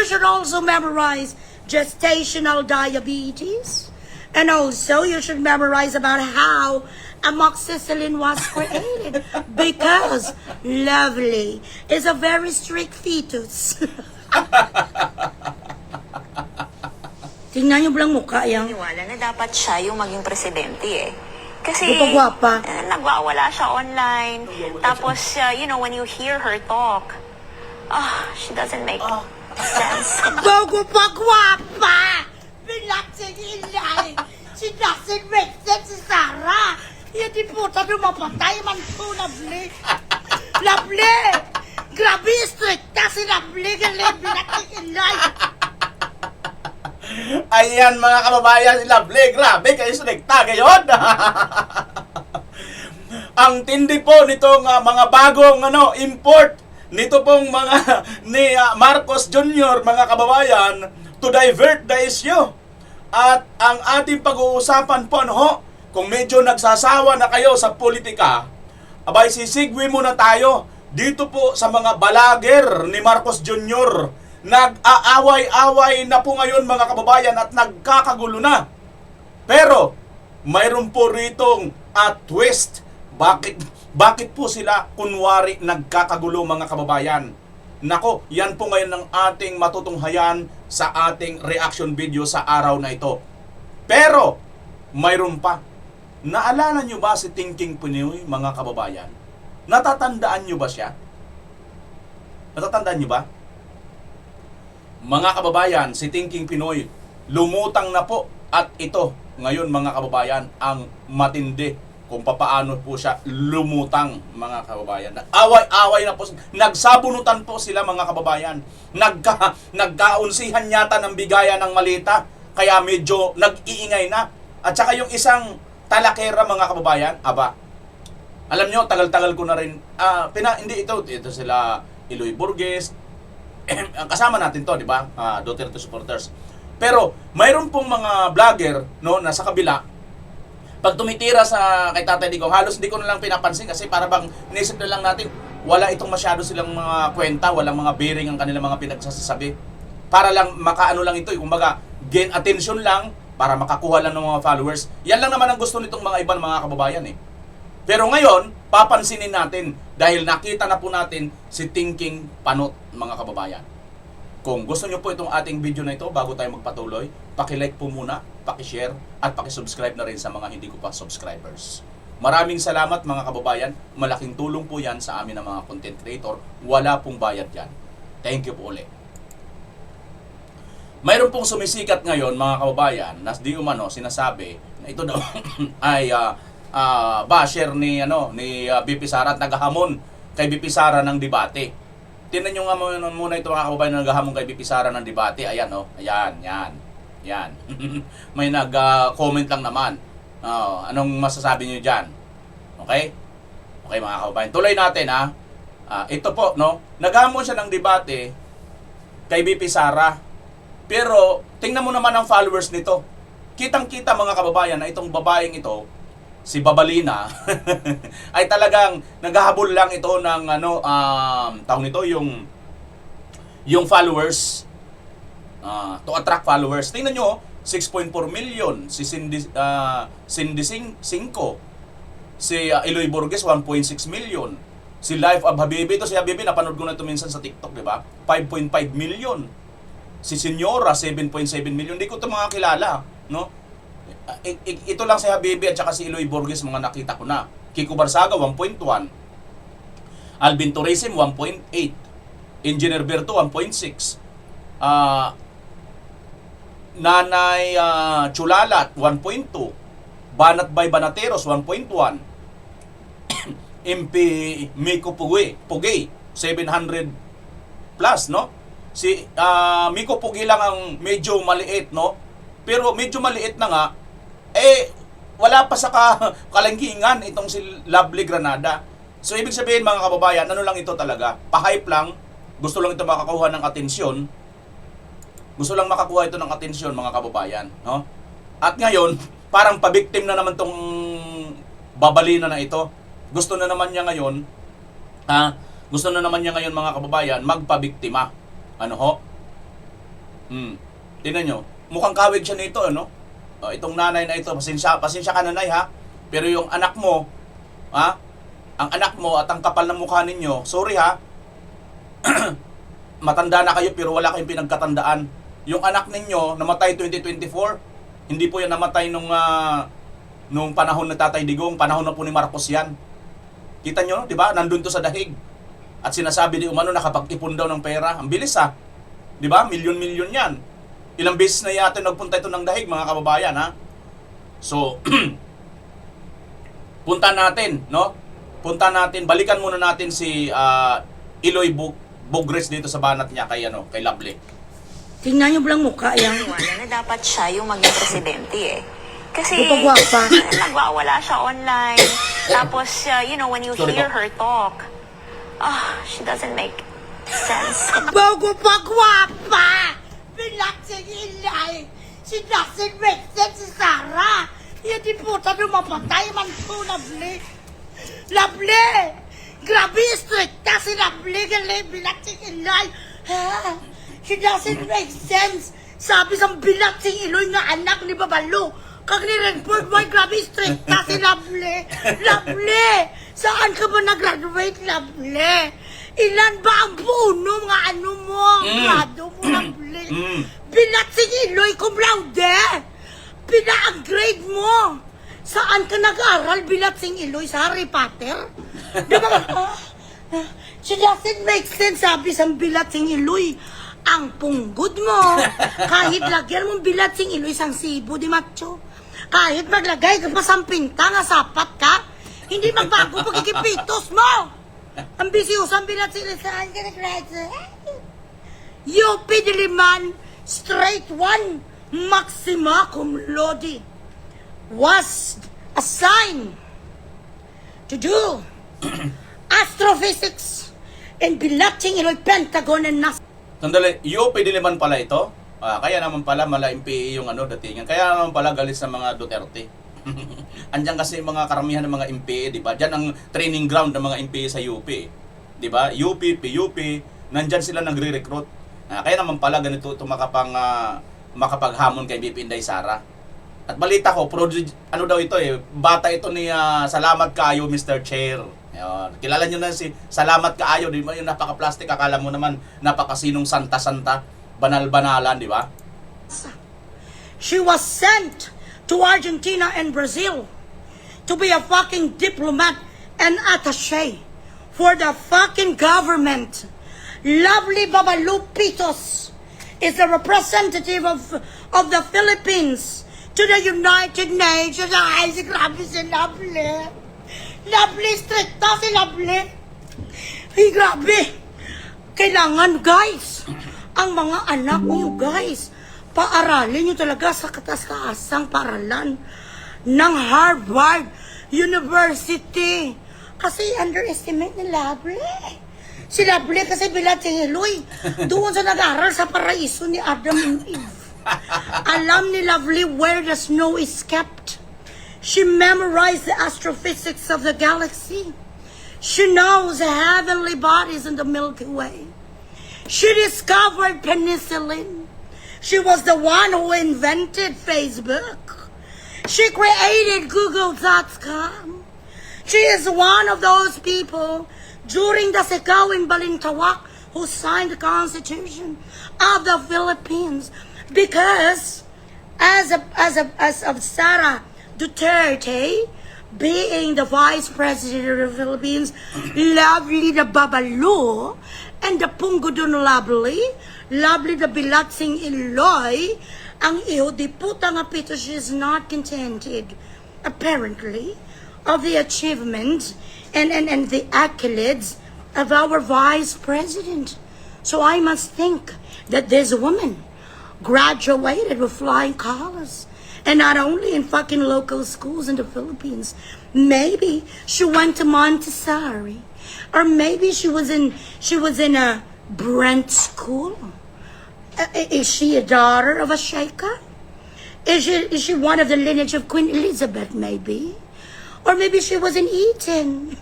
should also memorize gestational diabetes. And also, you should memorize about how amoxicillin was created. Because Lovely is a very strict fetus. Tingnan niyo lang mukha yan. Niwala na dapat siya yung maging presidente eh. Kasi Di ba gwapa? nagwawala siya online. Tapos, when you hear her talk, she doesn't make sense. Gogo pa gwapa! Relaxing in life! She doesn't make sense si Sarah! Yan di puta na mapatay man po, Lovely! Lovely! Grabe strict na si Lovely! Galing, relaxing in life! Ayan mga kababayan, si Lovely, grabe kayo selekta ngayon. Ang tindi po nitong mga bagong import nito pong mga ni Marcos Jr. mga kababayan to divert the issue. At ang ating pag-uusapan po kung medyo nagsasawa na kayo sa politika, abay sisigwi muna tayo dito po sa mga balager ni Marcos Jr. Nag-aaway-away na po ngayon mga kababayan at nagkakagulo na. Pero mayroon po ritong twist. Bakit po sila kunwari nagkakagulo mga kababayan? Nako, yan po ngayon ang ating matutunghayan sa ating reaction video sa araw na ito. Pero mayroon pa. Naalala nyo ba si Thinking Pinoy mga kababayan? Natatandaan nyo ba siya? Natatandaan nyo ba? Mga kababayan, si Thinking Pinoy, lumutang na po at ito, ngayon mga kababayan, ang matindi kung papaano po siya lumutang mga kababayan. Away-away na po, nagsabunutan po sila mga kababayan. Nagkaunsihan yata ng bigayan ng malita, kaya medyo nag-iingay na. At saka yung isang talakera mga kababayan, alam nyo, tagal-tagal ko na rin, hindi ito sila Eloy Burgess, kasama natin to, di ba? Duterte supporters. Pero mayroon pong mga vlogger nasa kabila. Pag tumitira kay Tatay Digong, halos hindi ko na lang pinapansin kasi para bang inisip na lang natin, wala itong masyado silang mga kwenta, walang mga bearing ang kanilang mga pinagsasabi. Para lang makaano lang ito, kumbaga gain attention lang para makakuha lang ng mga followers. Yan lang naman ang gusto nitong mga ibang mga kababayan eh. Pero ngayon, papansinin natin dahil nakita na po natin si Thinking Panot, mga kababayan. Kung gusto nyo po itong ating video na ito, bago tayo magpatuloy, paki-like po muna, paki-share, at paki-subscribe na rin sa mga hindi ko pa subscribers. Maraming salamat mga kababayan. Malaking tulong po yan sa amin ng mga content creator. Wala pong bayad yan. Thank you po ulit. Mayroon pong sumisikat ngayon mga kababayan na di umano sinasabi na ito daw ay basher ni BP Sara at naghahamon kay BP Sara ng debate. Tingnan niyo nga muna ito mga kababayan na naghahamon kay BP Sara ng debate. Ayan yan. May nag-comment lang naman. Anong masasabi niyo diyan? Okay mga kababayan. Tuloy natin ito po naghahamon siya ng debate kay BP Sara. Pero tingnan mo naman ang followers nito. Kitang-kita mga kababayan na itong babaeng ito, si Babalina, ay talagang naghahabol lang ito ng tawag nito yung followers to attract followers. Tingnan nyo, 6.4 million si Cindy 5, si Eloy Burgess 1.6 million, si Life of Habibi, ito si Habibi napanood ko na ito minsan sa TikTok, di ba? 5.5 million. Si Senyora 7.7 million. Hindi ko ito mga kilala, ito lang si Habibi at saka si Eloy Burgess mga nakita ko na. Kiko Barsaga 1.1, Alvin Tourism 1.8, Engineer Berto 1.6, Nanay Chulalat 1.2, Banat by Banateros 1.1, MP Miko Pugay 700 plus, si Miko Pugi lang ang medyo maliit, pero medyo maliit na nga, wala pa sa kalanggingan itong si Lovely Granada. So ibig sabihin mga kababayan, ano lang ito talaga, pa-hype lang, gusto lang ito makakuha ng atensyon, mga kababayan, At ngayon, parang pabiktim na naman tong Babalina na ito. Gusto na naman niya ngayon mga kababayan, magpabiktima. Tingnan nyo, mukhang kawig siya nito, ano? Itong nanay na ito, pasensya ka nanay ha. Pero yung anak mo, ha? Ang anak mo at ang kapal ng mukha ninyo, sorry ha. Matanda na kayo pero wala kayong pinagkatandaan. Yung anak ninyo, namatay 2024, hindi po yan namatay nung panahon ng Tatay Digong, panahon na po ni Marcos yan. Kita nyo, di ba? Nandun to sa dahig. At sinasabi di umano nakapag-ipon daw ng pera. Ang bilis ha. Di ba? Milyon-milyon yan. Ilang beses na yata nagpunta ito ng dahig, mga kababayan, ha? So, punta natin, no? Punta natin, balikan muna natin si Eloy Bogres dito sa banat niya kay Lovely. Tingnan niyo lang mukha yan. Wala na dapat siya yung maging presidente eh. Kasi Di ba gwapa? nagwawala siya online. Tapos, when you Sorry hear po. her talk, she doesn't make sense. Bago pa gwapa! Bilaksing ilay! She doesn't make sense si Sarah! Yan di puta nung mapatay man po, Lovely! Lovely! Grabe, stricta si Lovely! Galing, bilaksing ilay! Ha? She doesn't make sense! Sabi sa bilaksing iloy nga anak ni Babalo! Kag ni-report mo, grabe, stricta si Lovely! Lovely! Saan ka ba nag-graduate, Lovely? Ilan ba ang puno mga ano mo? Grado mo, Lovely? Bilatsing iloy cum laude! Pina-grade mo! Saan ka nag-aral, Bilatsing iloy? Sa Harry Potter? Di ba? She doesn't make sense, sabi sa Bilatsing iloy. Ang punggod mo, kahit lagyan mong Bilatsing iloy sang sibo, di macho? Kahit maglagay ka pa sa pinta nga sapat ka, hindi magbago pagkikipitos mo! Ang bisiyosang Bilatsing iloy, saan ka nag-graduate? UP Diliman, straight one, maxima cum laude, was assigned to do astrophysics in Bilatsing iloy Pentagon and NASA. Sandali, UP Diliman pala ito? Kaya naman pala mala MPA yung datingan. Kaya naman pala galis sa mga Duterte. Andiyan kasi mga karamihan ng mga MPA, di ba? Diyan ang training ground ng mga MPA sa UP. Di ba? UP, PUP, nandyan sila nagre-recruit. Kaya naman pala ganito ito makapaghamon kay BP Inday Sara. At balita ko, daw ito bata ito ni Salamat Kaayo, Mr. Chair. Kilala nyo na si Salamat Kaayo, di ba? Yung napaka-plastic, akala mo naman napakasinong santa-santa, banal-banalan, di ba? She was sent to Argentina and Brazil to be a fucking diplomat and attaché for the fucking government. Lovely Babalupitos is the representative of the Philippines to the United Nations. Ay, si grabe si Lovely. Lovely, stricta si Lovely. Ay, grabe. Kailangan, guys, ang mga anak niyo, guys, paaralin niyo talaga sa kataas-taasang paaralan ng Harvard University. Kasi underestimate ni Lovely. Si Lovely kasi Bilatsing iloy. Doon sa nag-aral sa paraiso ni Adam and Eve. Alam ni Lovely where the snow is kept. She memorized the astrophysics of the galaxy. She knows the heavenly bodies in the Milky Way. She discovered penicillin. She was the one who invented Facebook. She created Google.com. She is one of those people during the Sigaw in Balintawak who signed the Constitution of the Philippines, because as of Sara Duterte being the Vice President of the Philippines, Lovely the Babalu and the Punggudon Lovely the Bilatsing iloy, ang iho di puta nga pito, she is not contented, apparently, of the achievements and the accolades of our Vice President. So I must think that this woman graduated with flying colors. And not only in fucking local schools in the Philippines. Maybe she went to Montessori. Or maybe she was in a Brent school. Is she a daughter of a Sheikah? Is she one of the lineage of Queen Elizabeth, maybe? Or maybe she was in Eton.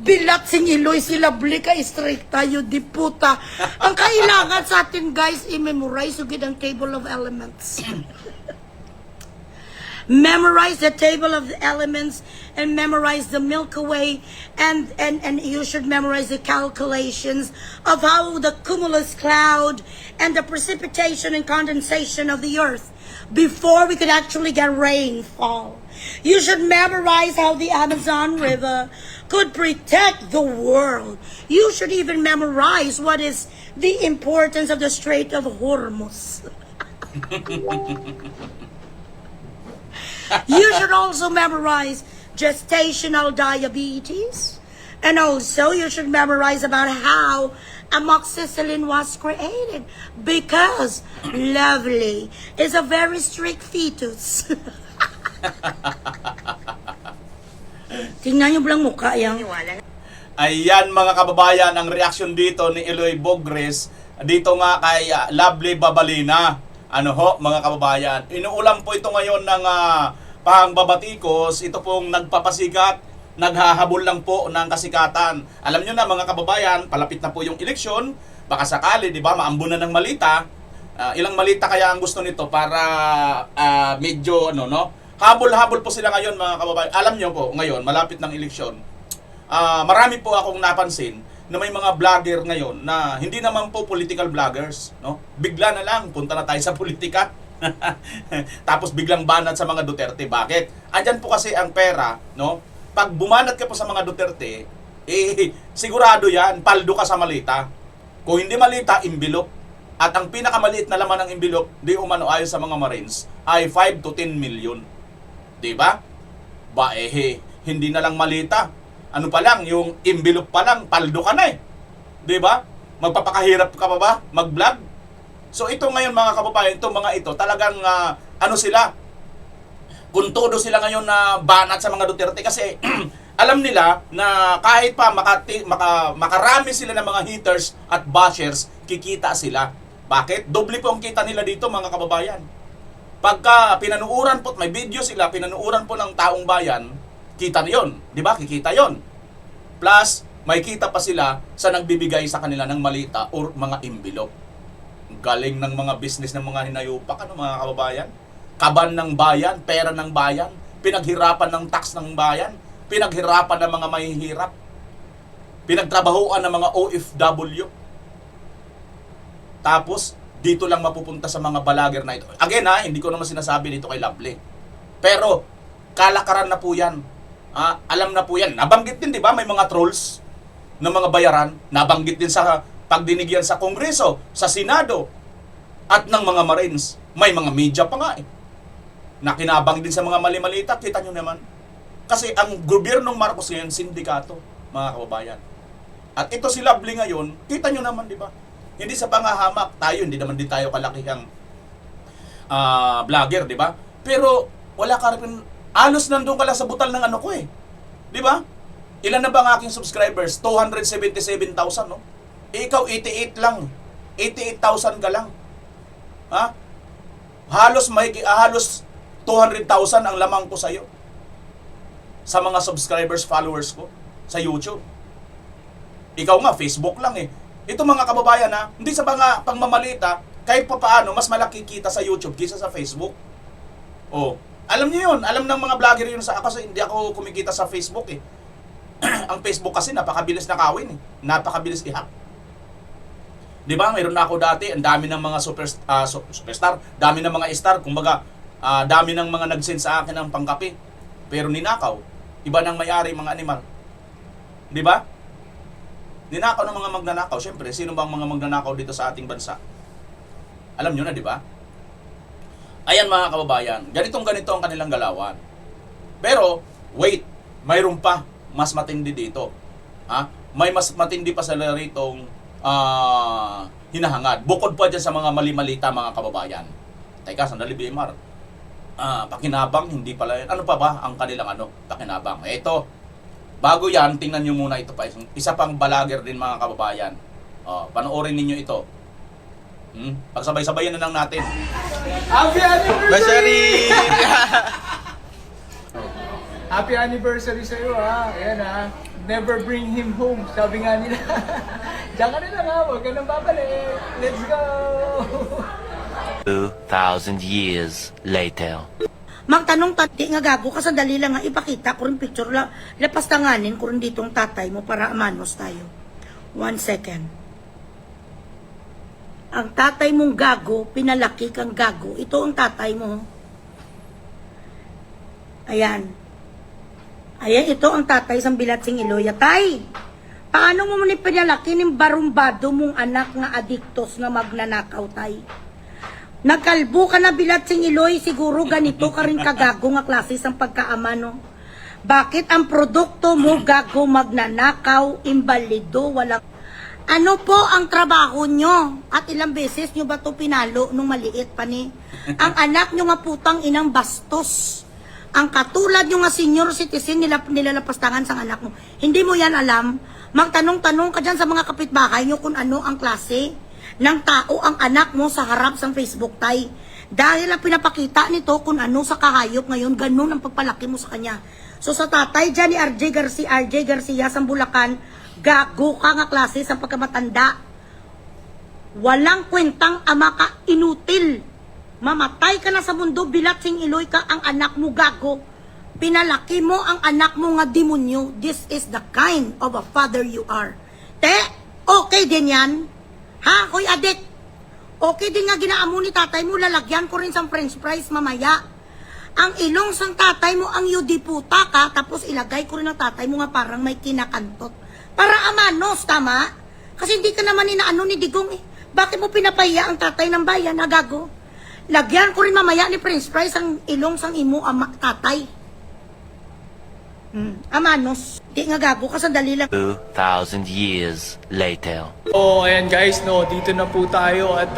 Bilat sing Iloy, si Lovely ka straight tayo, di puta. Ang kailangan sa atin guys, i-memorize yung ang table of elements. Memorize the table of the elements and memorize the Milky Way and you should memorize the calculations of how the cumulus cloud and the precipitation and condensation of the earth before we could actually get rainfall. You should memorize how the Amazon River could protect the world. You should even memorize what is the importance of the Strait of Hormuz. You should also memorize gestational diabetes. And also, you should memorize about how amoxicillin was created. Because Lovely is a very strict fetus. Tingnan niyo lang mukha yan. Ayan mga kababayan, ang reaksyon dito ni Eloy Bogres dito nga kay Lovely Babalina. Ano ho mga kababayan, inuulam po ito ngayon ng pangbabatikos. Ito pong nagpapasikat, naghahabol lang po ng kasikatan. Alam nyo na mga kababayan, palapit na po yung eleksyon. Baka sakali, di ba, maambunan ng malita. Ilang malita kaya ang gusto nito para medyo habol-habol po sila ngayon mga kababayan. Alam nyo po, ngayon, malapit ng eleksyon. Marami po akong napansin na may mga vlogger ngayon na hindi naman po political vloggers, no? Bigla na lang punta na tayo sa politika. Tapos biglang banat sa mga Duterte. Bakit? Andyan po kasi ang pera, no? Pag bumanat ka po sa mga Duterte, sigurado yan, paldo ka sa malita. Kung hindi malita, envelope. At ang pinakamaliit na laman ng envelope, di umano ayon sa mga Marines, ay 5 to 10 million. Diba? Hindi na lang malita. Ano pa lang, yung envelope pa lang, paldo ka na eh. Diba? Magpapakahirap ka pa ba? Mag-vlog? So ito ngayon mga kababayan, itong mga ito, talagang sila, kung todo sila ngayon na banat sa mga Duterte kasi alam nila na kahit pa makarami sila ng mga haters at bashers, kikita sila. Bakit? Doble po ang kita nila dito mga kababayan. Pagka pinanuuran po, may video sila, pinanuuran po ng taong bayan, kita na yun. Di ba? Kikita yon. Plus, may kita pa sila sa nagbibigay sa kanila ng malita or mga envelope. Galing ng mga business ng mga hinayupak, mga kababayan. Kaban ng bayan, pera ng bayan, pinaghirapan ng tax ng bayan, pinaghirapan ng mga mahihirap, pinagtrabahuan ng mga OFW. Tapos, dito lang mapupunta sa mga balager na ito. Again hindi ko naman sinasabi dito kay Lovely. Pero, kalakaran na po yan. Alam na po yan. Nabanggit din, di ba? May mga trolls ng mga bayaran. Nabanggit din sa pagdinigyan sa Kongreso, sa Senado, at ng mga Marines. May mga media pa nga eh. Nakinabang din sa mga mali-malita. Kita nyo naman. Kasi ang gobyernong Marcos ngayon, sindikato, mga kababayan. At ito si Lovely ngayon, kita nyo naman, di ba? Hindi sa pangahamak. Tayo, hindi naman din tayo kalakihang vlogger, di ba? Pero, wala ka rin, alos nandun ka lang sa butal ng ano ko eh. Di ba? Ilan na ba ang aking subscribers? 277,000, no? Ikaw, 88 lang. 88,000 ka lang. Ha? Halos 200,000 ang lamang ko sa'yo. Sa mga subscribers, followers ko. Sa YouTube. Ikaw nga, Facebook lang eh. Ito mga kababayan hindi sa mga pangmamalita, kahit pa paano, mas malaki kita sa YouTube kaysa sa Facebook. Oh, alam niyo yun, alam ng mga vlogger yun kasi hindi ako kumikita sa Facebook eh. Ang Facebook kasi napakabilis nakawin eh. Napakabilis i-hack. Di ba? Mayroon na ako dati, ang dami ng mga superstar, dami ng mga star, kumbaga, dami ng mga nag-send sa akin ng pangkape. Pero ninakaw. Iba nang may-ari mga animal. Di ba? Ninakaw ng mga magnanakaw. Siyempre, sino bang mga magnanakaw dito sa ating bansa? Alam nyo na, di ba? Ayan mga kababayan, ganito ang kanilang galawan. Pero, wait, mayroon pa mas matindi dito. May mas matindi pa sila ritong hinahangad. Bukod pa dyan sa mga mali-malita mga kababayan. Teka, sandali BMR. Pakinabang, hindi pala yan. Ano pa ba ang kanilang pakinabang? Ito, bago yan, tingnan nyo muna ito pa. Isa pang vlogger din mga kababayan. Panoorin ninyo ito. Pagsabay-sabayan na lang natin. Happy anniversary! Happy anniversary sa iyo Ayan never bring him home. Sabi nga nila, diyan ka na lang ha, huwag ka nang babalik. Let's go! 2,000 years later. Magtanong tati nga gago ka, sandali lang nga ipakita ko rin picture lang. Lapas tanganin ko rin ditong tatay mo para manos tayo. 1 second. Ang tatay mong gago, pinalaki kang gago. Ito ang tatay mo. Ayan. Ayan, ito ang tatay sa Bilatsing Iloya. Tay, paano mo ni pinalaki ng barumbado mong anak nga adiktos nga magnanakaw, tay? Nagkalbo ka na Bilatsing Iloy, siguro ganito ka rin kagago nga klase ng pagkaama, no? Bakit ang produkto mo gago magnanakaw, imbalido, walang... Ano po ang trabaho nyo? At ilang beses nyo ba to pinalo nung maliit pa ni? Ang anak nyo nga putang inang bastos. Ang katulad nyo nga senior citizen nilalapastangan sa anak mo. Hindi mo yan alam. Magtanong-tanong ka dyan sa mga kapitbahay nyo kung ano ang klase ng tao ang anak mo sa harap sa Facebook, tay. Dahil ang pinapakita nito kung ano sa kahayop ngayon, ganun ang pagpalaki mo sa kanya. So sa tatay dyan ni RJ Garcia sa Bulacan, gago ka nga klase sa pagkamatanda. Walang kwentang ama ka, inutil. Mamatay ka na sa mundo, Bilatsing Iloy ka, ang anak mo gago. Pinalaki mo ang anak mo nga demonyo. This is the kind of a father you are. Te, okay din yan. Ha, hoy adik. Okay din nga ginaamo ni tatay mo, lalagyan ko rin sa french fries mamaya. Ang ilong sang tatay mo ang yudi puta ka, tapos ilagay ko rin ang tatay mo nga parang may kinakantot. Para amanos, tama? Kasi hindi ka naman inaano ni Digong eh. Bakit mo pinapahiya ang tatay ng bayan, agago? Lagyan ko rin mamaya ni Prince Price ang ilong sang imo ama, tatay. Amanos. Di nga gago ka, sandali lang. 2,000 years later. Oh, ayan guys, no, dito na po tayo at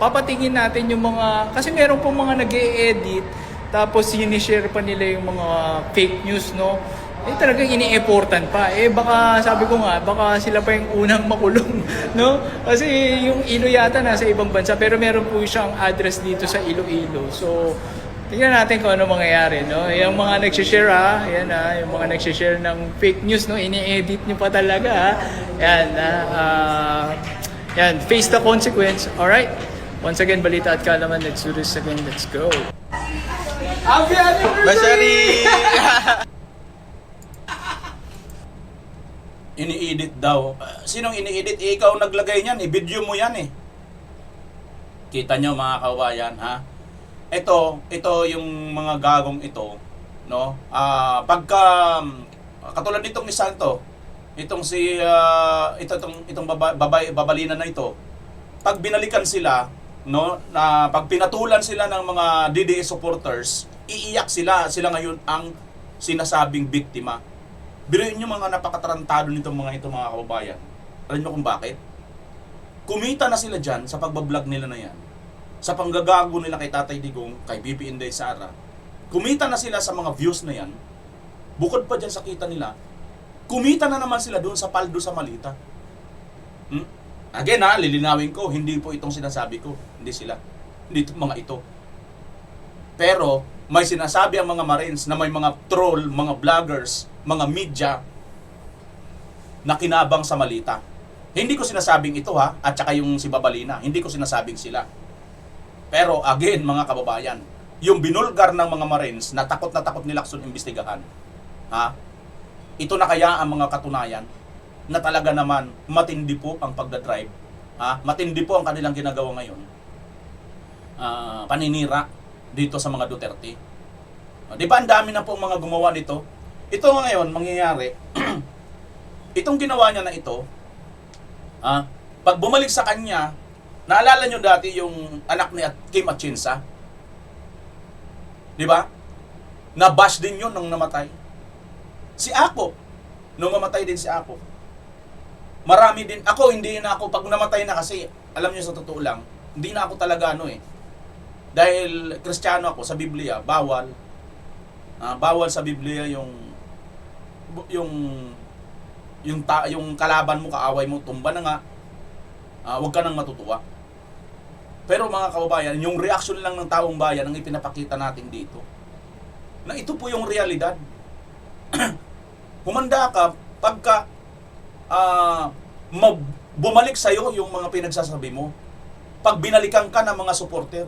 papatingin natin yung mga, kasi meron po mga nag-e-edit, tapos sinishare pa nila yung mga fake news, no? Eh talagang ini-effortan pa. Eh baka sabi ko nga, baka sila pa yung unang makulong, no? Kasi yung Ilo yata nasa ibang bansa, pero meron po siyang address dito sa Iloilo. So, tingnan natin kung ano mangyayari, no? Yung mga nag-share yan yung mga nag-share ng fake news, no? Ini-edit nyo pa talaga, ha? Yan, yan, face the consequence, alright? Once again, Balita at Kalaman, let's do this again, let's go. Happy anniversary! Basari! Ini-edit daw. Sinong ini-edit? Ikaw naglagay niyan, i-video mo yan eh. Kita nyo mga kawayan, ha? Ito yung mga gagong ito, no? Pagka katulad nitong isa to, itong si itong babalina na ito. Pag binalikan sila, no, na pag pinatulan sila ng mga DDS supporters, iiyak sila ngayon ang sinasabing biktima. Biruin nyo mga napakatarantado nitong mga kababayan. Alam nyo kung bakit? Kumita na sila dyan sa pagbablog nila na yan. Sa panggagago nila kay Tatay Digong, kay BP Inday Sara. Kumita na sila sa mga views na yan. Bukod pa dyan sa kita nila, kumita na naman sila doon sa paldo sa Malita. Again lilinawin ko, hindi po itong sinasabi ko. Hindi sila. Hindi mga ito. Pero, may sinasabi ang mga Marines na may mga troll, mga vloggers, mga media na kinabang sa Malita. Hindi ko sinasabing ito ha, at saka yung si Babalina. Hindi ko sinasabing sila. Pero again mga kababayan, yung binulgar ng mga Marines na takot ni Lacson imbestigahan. Ha? Ito na kaya ang mga katunayan na talaga naman matindi po ang pagdadrive. Ha? Matindi po ang kanilang ginagawa ngayon. Paninira dito sa mga Duterte. Di ba ang dami na po mga gumawa nito? Ito ngayon, mangyayari, itong ginawa niya na ito, pag bumalik sa kanya, naalala nyo dati yung anak ni Kim Atienza? Di ba? Nabash din yun nung namatay. Si Ako, nung namatay din si Ako. Marami din, hindi na ako, pag namatay na kasi, alam nyo sa totoo lang, hindi na ako talaga dahil Kristiyano ako, sa Biblia, bawal sa Biblia yung kalaban mo, kaaway mo, tumba na nga, huwag ka nang matutuwa. Pero mga kababayan, yung reaction lang ng taong bayan ang ipinapakita natin dito, na ito po yung realidad. humanda ka pagka bumalik sa'yo yung mga pinagsasabi mo. Pag binalikan ka ng mga supporter.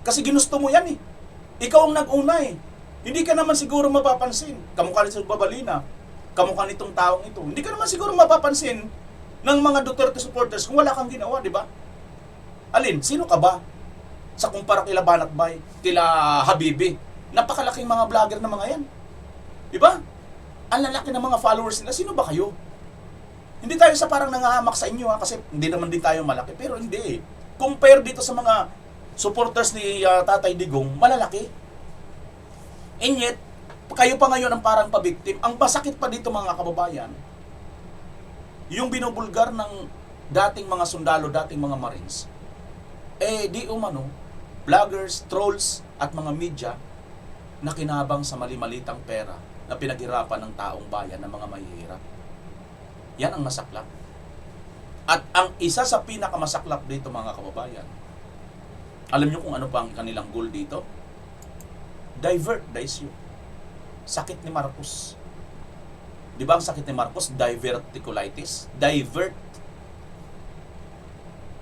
Kasi ginusto mo yan eh. Ikaw ang nag-una eh. Hindi ka naman siguro mapapansin. Kamukha nito sa Babalina. Kamukha nitong taong ito. Hindi ka naman siguro mapapansin ng mga Duterte supporters kung wala kang ginawa, di ba? Alin, sino ka ba? Sa kumpara kila Banatbay, kila Habibi. Napakalaking mga vlogger na mga yan. Di ba? Ang lalaki ng mga followers nila, sino ba kayo? Hindi tayo sa parang nangahamak sa inyo ha, kasi hindi naman din tayo malaki. Pero hindi eh. Compare dito sa mga supporters ni Tatay Digong, malalaki. And yet, kayo pa ngayon ang parang pabiktim. Ang masakit pa dito mga kababayan, yung binubulgar ng dating mga sundalo, dating mga Marines, di umano, vloggers, trolls, at mga media na kinabang sa mali-malitang pera na pinaghirapan ng taong bayan ng mga mahihirap. Yan ang masaklap. At ang isa sa pinakamasaklap dito mga kababayan, alam nyo kung ano pa ang kanilang goal dito? Divert the issue. Sakit ni Marcos. Di ba ang sakit ni Marcos? Diverticulitis. Divert.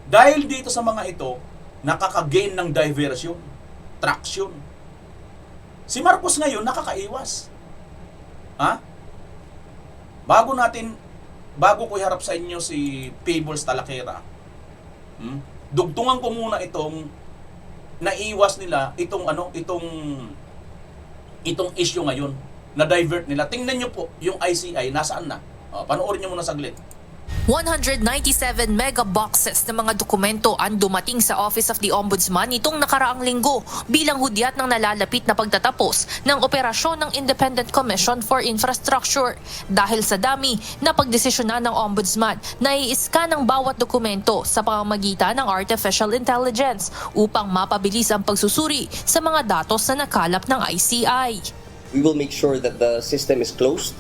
Dahil dito sa mga ito, nakaka-gain ng diversion, traction. Si Marcos ngayon nakakaiwas. Ha? Bago ko iharap sa inyo si Fables Talakera, dugtungan ko muna itong naiwas nila, itong issue ngayon, na divert nila. Tingnan nyo po, yung ICI, nasaan na? Panoorin nyo muna saglit. 197 mega boxes ng mga dokumento ang dumating sa Office of the Ombudsman nitong nakaraang linggo bilang hudyat ng nalalapit na pagtatapos ng operasyon ng Independent Commission for Infrastructure. Dahil sa dami na pagdesisyonan ng Ombudsman, nai-scan ang bawat dokumento sa pamamagitan ng artificial intelligence upang mapabilis ang pagsusuri sa mga datos na nakalap ng ICI. We will make sure that the system is closed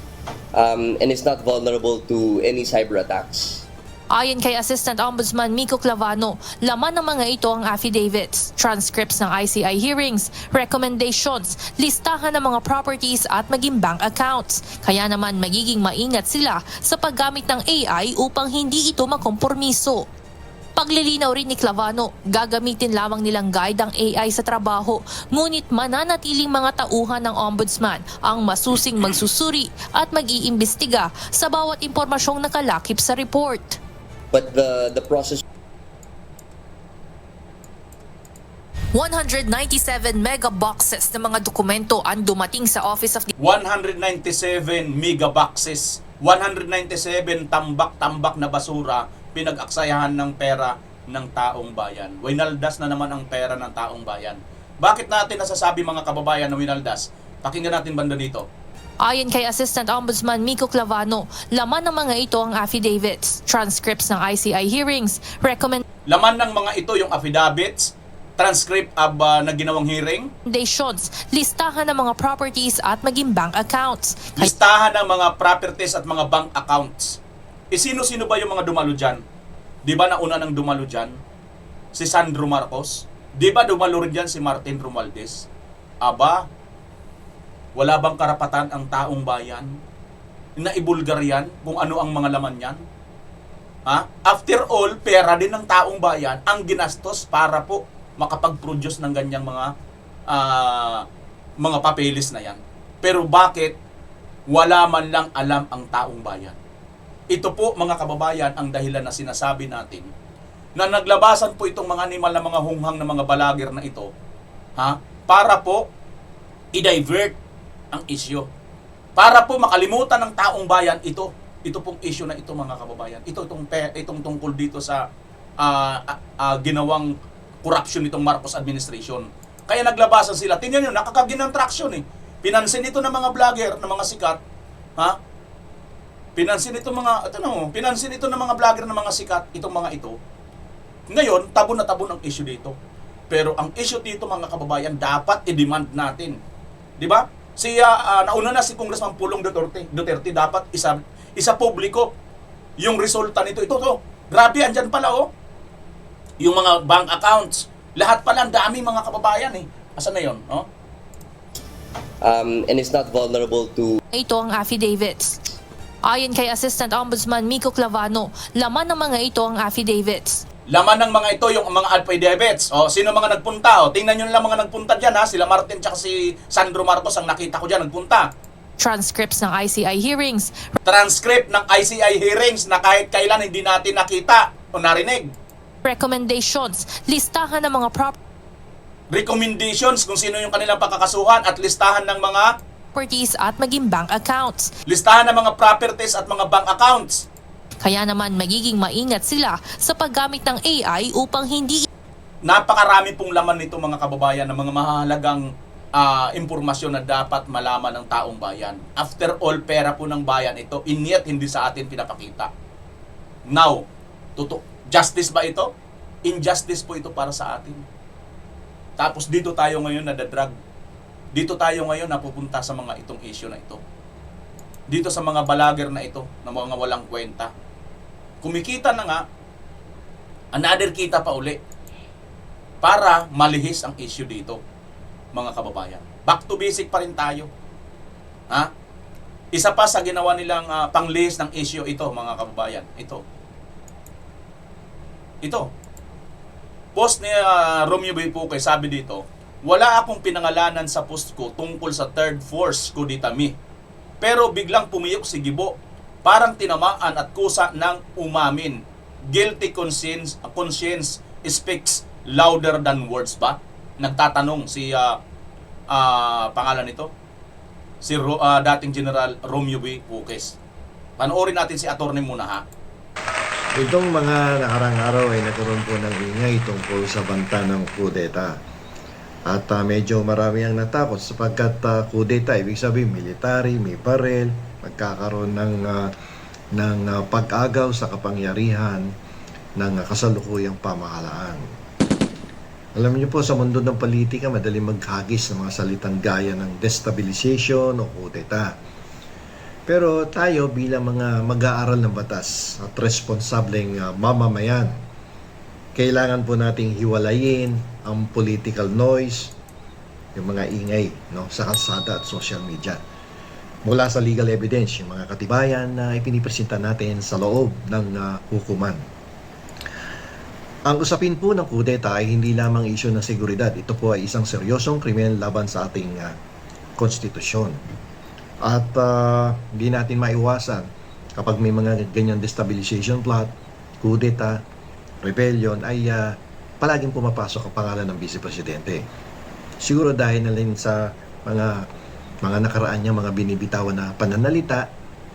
and is not vulnerable to any cyber attacks. Ayon kay Assistant Ombudsman Miko Clavano, laman ng mga ito ang affidavits, transcripts ng ICI hearings, recommendations, listahan ng mga properties at maging bank accounts. Kaya naman magiging maingat sila sa paggamit ng AI upang hindi ito makompormiso. Paglilinaw rin ni Clavano, gagamitin lamang nilang guide ang AI sa trabaho, ngunit mananatiling mga tauhan ng Ombudsman ang masusing magsusuri at mag-iimbestiga sa bawat impormasyong nakalakip sa report. But the process 197 mega boxes ng mga dokumento ang dumating sa Office of the 197 megaboxes, 197 tambak-tambak na basura pinag-aksayahan ng pera ng taong bayan. Winaldas na naman ang pera ng taong bayan. Bakit natin nasasabi mga kababayan na winaldas? Pakinggan natin banda dito. Ayon kay Assistant Ombudsman Miko Clavano, laman ng mga ito ang affidavits, transcripts ng ICI hearings, Laman ng mga ito yung affidavits, transcript na ginawang hearing, recommendations, listahan ng mga properties at maging bank accounts. listahan ng mga properties at mga bank accounts. Sino-sino ba yung mga dumalo dyan? Di ba nauna nang dumalo dyan? Si Sandro Marcos? Di ba dumalo rin dyan si Martin Romualdez? Aba, wala bang karapatan ang taong bayan na ibulgar yan kung ano ang mga laman yan? Ha? After all, pera din ng taong bayan ang ginastos para po makapag-produce ng ganyang mga papeles na yan. Pero bakit wala man lang alam ang taong bayan? Ito po mga kababayan ang dahilan na sinasabi natin na naglabasan po itong mga animal na mga hunghang na mga balager na ito, para po i-divert ang issue. Para po makalimutan ng taong bayan ito pong issue na ito mga kababayan. Itong tungkol dito sa ginawang corruption nitong Marcos administration. Kaya naglabasan sila. Tingnan nyo, nakakagin ng traction eh. Pinansin ito ng mga vlogger, ng mga sikat, Pinansin ito ng mga vlogger ng mga sikat, itong mga ito. Ngayon, tabon na tabon ang issue dito. Pero ang issue dito mga kababayan, dapat i-demand natin. Di ba? Nauna na si Congressman Pulong Duterte, dapat isa publiko yung resulta nito. Ito, grabe, andyan pala yung mga bank accounts. Lahat pala, ang dami mga kababayan eh. Asan na yun? and is not vulnerable to Ito ang affidavits. Ayon kay Assistant Ombudsman Miko Clavano, laman ng mga ito ang affidavits. Laman ng mga ito yung mga affidavits. O, sino mga nagpunta? O, tingnan nyo lang mga nagpunta dyan, ha? Sila Martin tsaka si Sandro Marcos ang nakita ko dyan nagpunta. Transcripts ng ICI hearings, Transcript ng ICI hearings na kahit kailan hindi natin nakita o narinig. recommendations, listahan ng mga Recommendations kung sino yung kanilang pakakasuhan at listahan ng mga properties at maging bank accounts. listahan ng mga properties at mga bank accounts. Kaya naman magiging maingat sila sa paggamit ng AI upang hindi Napakarami pong laman nito mga kababayan ng mga mahalagang impormasyon na dapat malaman ng taong bayan. After all, pera po ng bayan ito, inyet hindi sa atin pinapakita. Now, justice ba ito? Injustice po ito para sa atin. Tapos dito tayo ngayon nadadrag. Dito tayo ngayon napupunta sa mga itong issue na ito. Dito sa mga balager na ito, na mga walang kwenta. Kumikita na nga, another kita pa uli para malihis ang issue dito, mga kababayan. Back to basic pa rin tayo. Ha? Isa pa sa ginawa nilang panglihis ng issue ito, mga kababayan. Ito. Post ni Romeo B. Puke, sabi dito, wala akong pinangalanan sa post ko tungkol sa third force Kuditami. Pero biglang pumiyok si Gibo, parang tinamaan at kusa ng umamin. Guilty conscience speaks louder than words ba? Nagtatanong si pangalan nito, si dating General Romeo B. Puques. Panoorin natin si attorney muna, ha. Itong mga nakarang araw ay nagkaroon po ng ingay tungkol sa banta ng kudeta. At medyo marami ang natakot sapagkat kudeta, ibig sabihin military, may barel, magkakaroon ng pag-agaw sa kapangyarihan ng kasalukuyang pamahalaan. Alam niyo po, sa mundo ng politika, madaling maghagis ng mga salitang gaya ng destabilization o kudeta. Pero tayo bilang mga mag-aaral ng batas at responsableng mamamayan, kailangan po nating hiwalayin ang political noise, yung mga ingay sa kalsada at social media. Mula sa legal evidence, yung mga katibayan na ipinipresenta natin sa loob ng hukuman. Ang usapin po ng kudeta ay hindi lamang isyu ng seguridad. Ito po ay isang seryosong krimen laban sa ating konstitusyon. At hindi natin maiwasan kapag may mga ganyang destabilization plot, kudeta, rebellion, ay palaging pumapasok ang pangalan ng Vice Presidente. Siguro dahil na rin sa mga nakaraan niya, mga binibitawan na pananalita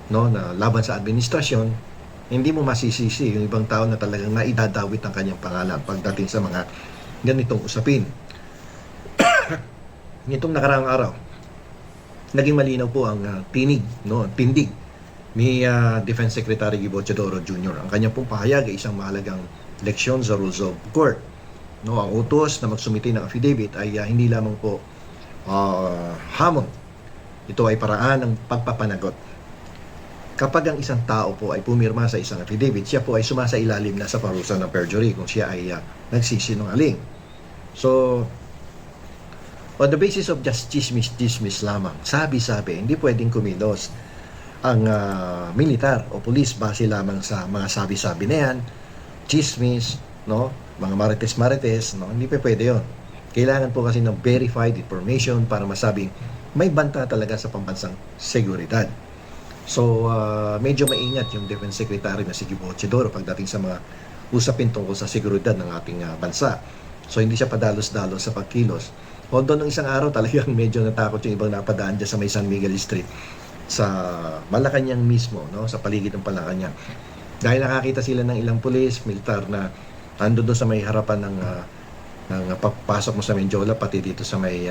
na laban sa administrasyon, hindi mo masisisi yung ibang tao na talagang naidadawit ang kanyang pangalan pagdating sa mga ganitong usapin. Nitong nakaraang araw, naging malinaw po ang tindig ni Defense Secretary Gibo Teodoro Jr. Ang kanyang pong pahayag ay isang mahalagang leksyon sa rules of court. Ang utos na magsumite ng affidavit ay hindi lamang po hamon. Ito ay paraan ng pagpapanagot. Kapag ang isang tao po ay pumirma sa isang affidavit, siya po ay sumasailalim na sa parusa ng perjury kung siya ay nagsisinungaling. So, on the basis of just chismis lamang, sabi-sabi, hindi pwedeng kumilos ang militar o pulis base lamang sa mga sabi-sabi na yan, chismis, mga marites-marites, hindi pa pwede yun. Kailangan po kasi ng verified information para masabing may banta talaga sa pambansang seguridad. So, medyo maingat yung Defense Secretary na si Gibo Teodoro pagdating sa mga usapin tungkol sa seguridad ng ating bansa. So, hindi siya padalos-dalos sa pagkilos. Although nung isang araw talagang medyo natakot yung ibang napadaan dyan sa may San Miguel Street sa Malacanang mismo, sa paligid ng Malacanang. Dahil nakakita sila ng ilang pulis, militar na ando doon sa may harapan ng papasok mo sa Menjola, pati dito sa may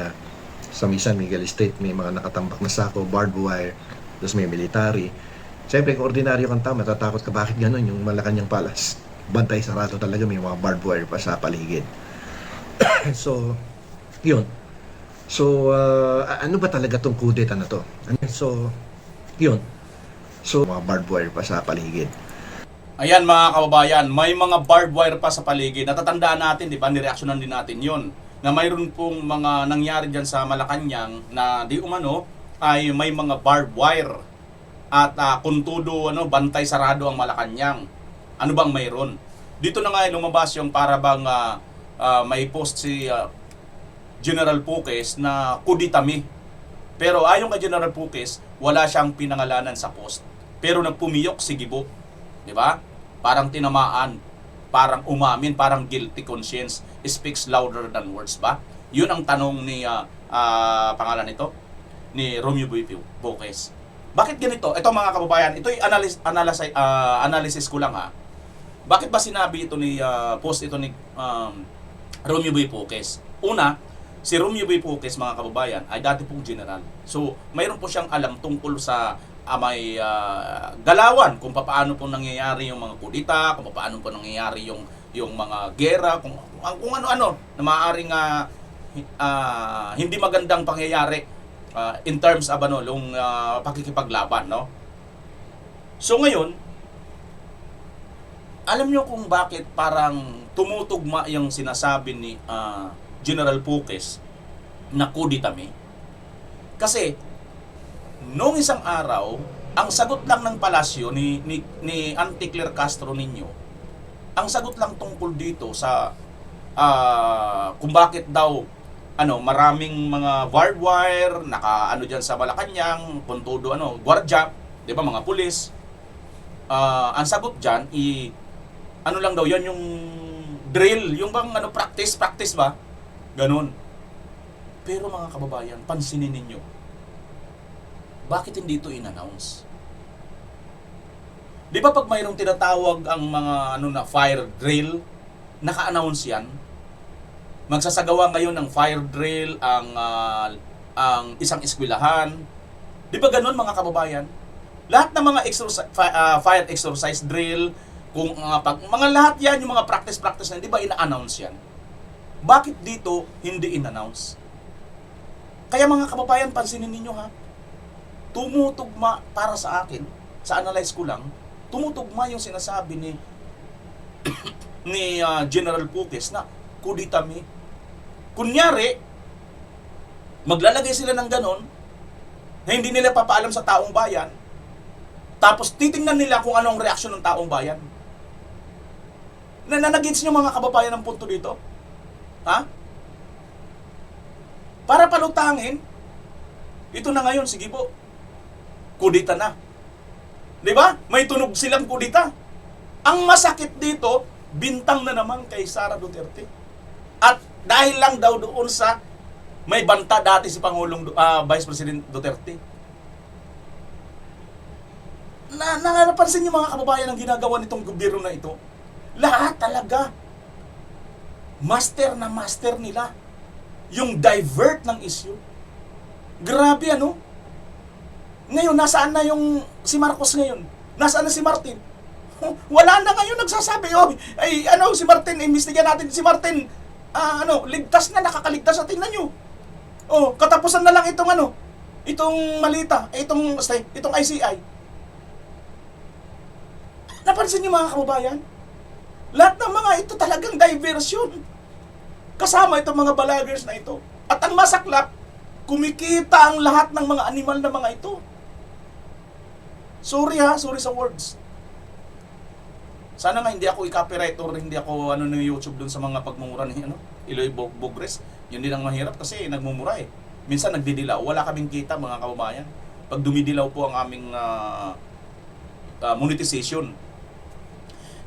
San Miguel Street, may mga nakatambak na sako, barbed wire, tapos may military. Siyempre, kung ordinaryo kang tao, matatakot ka, bakit gano'n yung Malacanang Palace? Bantay sarado talaga, may mga barbed wire pa sa paligid. So, yun. So, ano ba talaga tong kudeta na to? So, yun. So, mga barbed wire pa sa paligid. Ayan mga kababayan, may mga barbed wire pa sa paligid. Natatandaan natin, di ba? Nireaksyonan din natin yun. na mayroon pong mga nangyari dyan sa Malacanang na di umano ay may mga barbed wire at kuntudo bantay sarado ang Malacanang. Ano bang mayroon? Dito na nga ay lumabas yung para bang may post si General Puques na kuditami. Pero ayon kay General Puques, wala siyang pinangalanan sa post. Pero nagpumiyok si Gibo. Di ba? Parang tinamaan, parang umamin, parang guilty conscience speaks louder than words ba? Yun ang tanong ni pangalan nito ni Romeo Puques. Bakit ganito? Ito mga kababayan, ito'y analysis ko lang ha. Bakit ba sinabi ito ni post ito ni Romeo Puques? Una, si Romeo Puques mga kababayan ay dati pong general. So, mayroon po siyang alam tungkol sa may galawan kung paano po nangyayari yung mga kudita, kung paano po nangyayari yung mga gera, kung ano-ano na maaaring hindi magandang pangyayari in terms of yung pakikipaglaban, no? So ngayon, alam nyo kung bakit parang tumutugma yung sinasabi ni General Puques na kuditami? Kasi noong isang araw, ang sagot lang ng palasyo ni Auntie Claire Castro ninyo, ang sagot lang tungkol dito sa kung bakit daw maraming mga barbed wire naka diyan sa Malacanang, puntudo gwardiya, 'di ba, mga pulis. Ang sagot diyan lang daw 'yan yung drill, yung bang practice ba? Ganun. Pero mga kababayan, pansinin ninyo, bakit hindi ito in-announce? Di ba pag mayroong tinatawag ang mga fire drill, naka-announce yan? Magsasagawa ngayon ng fire drill ang isang eskwelahan. Di ba ganun mga kababayan? Lahat ng mga fire exercise drill, kung mga lahat yan, yung mga practice na, di ba ina-announce yan? Bakit dito hindi in-announce? Kaya mga kababayan, pansinin ninyo ha, tumutugma para sa akin, sa analyze ko lang, tumutugma yung sinasabi ni General Puques na kuditami. Kunyari, maglalagay sila ng ganon na hindi nila papaalam sa taong bayan, tapos titingnan nila kung anong reaksyon ng taong bayan. Nanagins nyo mga kababayan ang punto dito? Ha? Para palutangin, ito na ngayon, sige po, kudita na. Di ba? May tunog silang kudita. Ang masakit dito, bintang na naman kay Sara Duterte. At dahil lang daw doon sa may banta dati si Pangulong Vice President Duterte. Napansin niyo mga kababayan ang ginagawa nitong gobyerno na ito? Lahat talaga. Master na master nila yung divert ng issue. Grabe Ngayon, nasaan na yung si Marcos ngayon? Nasaan na si Martin? Wala na ngayon nagsasabi, si Martin, imbestigahan natin si Martin. Ligtas na, nakakaligtas na, tingnan nyo. Katapusan na lang itong malita, itong ICI. Napansin nyo mga kababayan? Lahat ng mga ito talagang diversion. Kasama itong mga balagers na ito. At ang masaklap, kumikita ang lahat ng mga animal na mga ito. Sorry sa words. Sana nga hindi ako i-copyright or hindi ako ng YouTube dun sa mga pagmumura ni Eloy Bogres. Yun din ang mahirap kasi nagmumura Minsan nagdidilaw, wala kaming kita mga kababayan. Pag dumidilaw po ang aming monetization.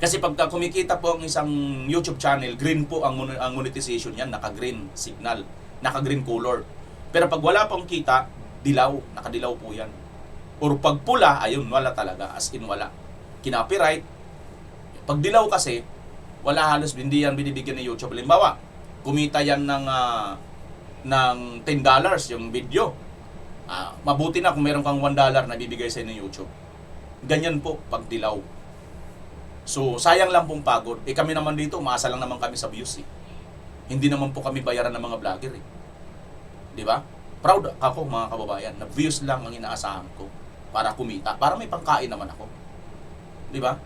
Kasi pagka kumikita po ang isang YouTube channel, green po ang monetization yan, naka-green signal, naka-green color. Pero pag wala pong kita, dilaw, nakadilaw po yan. Or pag pula, ayun, wala talaga, as in wala. Kinopyright. Pag dilaw kasi, wala halos, hindi yan binibigyan ng YouTube. Halimbawa, kumita yan ng $10 yung video. Mabuti na kung meron kang $1 na bibigay sa ng YouTube. Ganyan po pag dilaw. So, sayang lang pong pagod. Kami naman dito, umaasa lang naman kami sa views Hindi naman po kami bayaran ng mga vlogger Di ba? Proud ako mga kababayan na views lang ang inaasahan ko para kumita, para may pangkain naman ako. Di ba?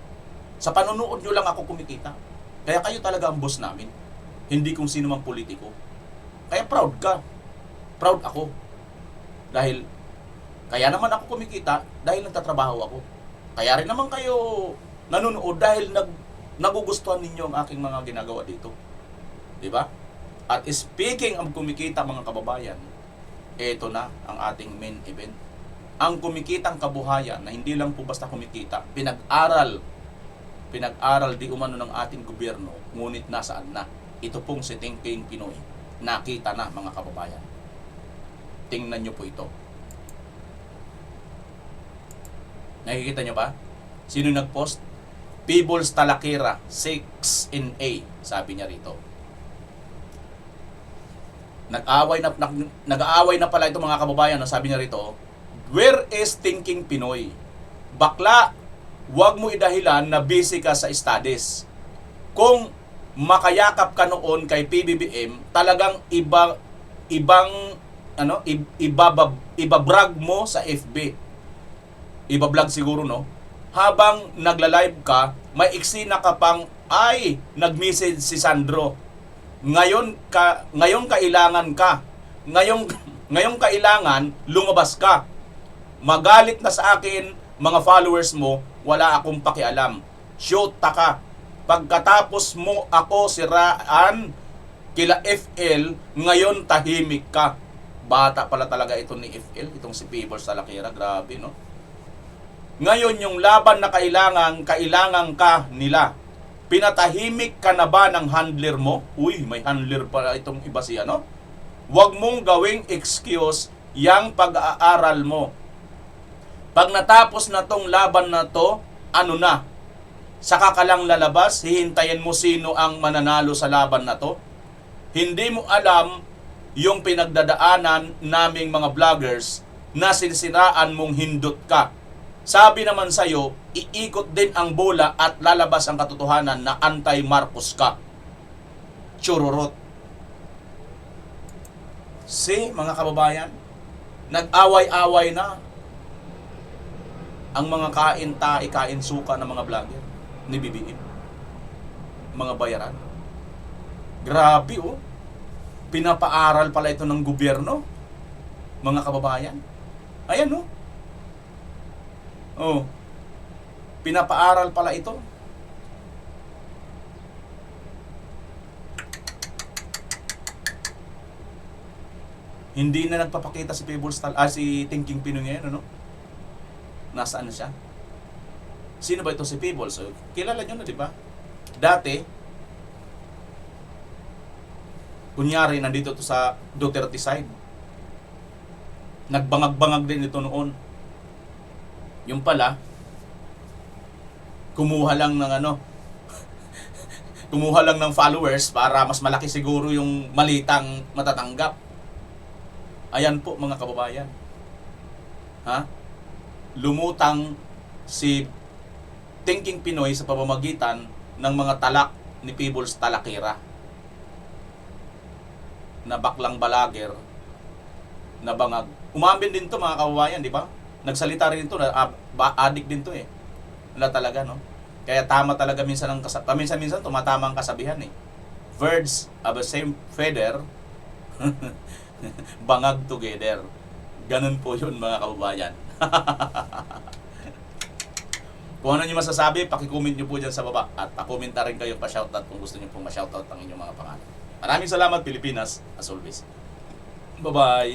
Sa panonood nyo lang ako kumikita. Kaya kayo talaga ang boss namin. Hindi kung sino mang politiko. Kaya proud ka. Proud ako. Dahil, kaya naman ako kumikita dahil nagtatrabaho ako. Kaya rin naman kayo nanonood dahil nagugustuhan ninyo ang aking mga ginagawa dito. Di ba? At speaking of kumikita mga kababayan, ito na ang ating main event. Ang kumikitang kabuhayan na hindi lang po basta kumikita, pinag-aral di umano ng ating gobyerno, ngunit nasaan na? Ito pong si Thinking Pinoy. Nakita na mga kababayan. Tingnan nyo po ito. Nakikita nyo ba? Sino nag-post? Peebles Talakira, 6 in A, sabi niya rito. Nag-aaway na pala ito mga kababayan, sabi niya rito, where is Thinking Pinoy? Bakla, huwag mo idahilan na busy ka sa studies. Kung makayakap ka noon kay PBBM, talagang ibabrag mo sa FB. Ibablog siguro, no? Habang nagla-live ka, may iksi na ka pang, ay, nag-message si Sandro. Ngayon kailangan lumabas ka. Magalit na sa akin mga followers mo, wala akong pakialam. Shoot ka. Pagkatapos mo ako siraan kila FL, ngayon tahimik ka. Bata pala talaga ito ni FL, itong si Peebles Talakira, grabe, no? Ngayon yung laban na kailangan ka nila. Pinatahimik ka na ba ng handler mo? Uy, may handler pala itong iba siya, no? Huwag mong gawing excuse yang pag-aaral mo. Pag natapos na tong laban na to, ano na? Saka ka lang lalabas, hihintayin mo sino ang mananalo sa laban na to? Hindi mo alam yung pinagdadaanan naming mga vloggers na sinisiraan mong hindot ka. Sabi naman sa'yo, iikot din ang bola at lalabas ang katotohanan na anti-Marcos ka. Chururot. See, mga kababayan, nag-away-away na ang mga kain suka ng mga vlogger ni BBM. Mga bayaran. Grabe, oh. Pinapaaral pala ito ng gobyerno, mga kababayan. Ayan, oh. Oh. Pinapaaral pala ito. Hindi na nagpapakita si si Thinking Pinoy ngayon, ano? Nasaan na siya? Sino ba ito si Peebles? So, kilala nyo na, di ba? Dati, kunyari, nandito to sa Duterte side. Nagbangag-bangag din ito noon. Yung pala, kumuha lang ng followers para mas malaki siguro yung malitang matatanggap. Ayan po mga kababayan. Ha? Lumutang si Thinking Pinoy sa pamamagitan ng mga talak ni Peebles Talakira na baklang balager na bangag. Umamin din to mga kababayan, di ba? Nagsalita rin to, addict din to eh. Wala talaga, no? Kaya tama talaga minsan tumatama ang kasabihan eh. Birds of the same feather bangag together. Ganun po yun mga kababayan. Kung ano nyo masasabi, pakicomment nyo po dyan sa baba. At pakomenta rin kayo, pa-shoutout kung gusto nyo pong ma-shoutout ang inyong mga pangalan. Maraming salamat, Pilipinas, as always. Bye-bye!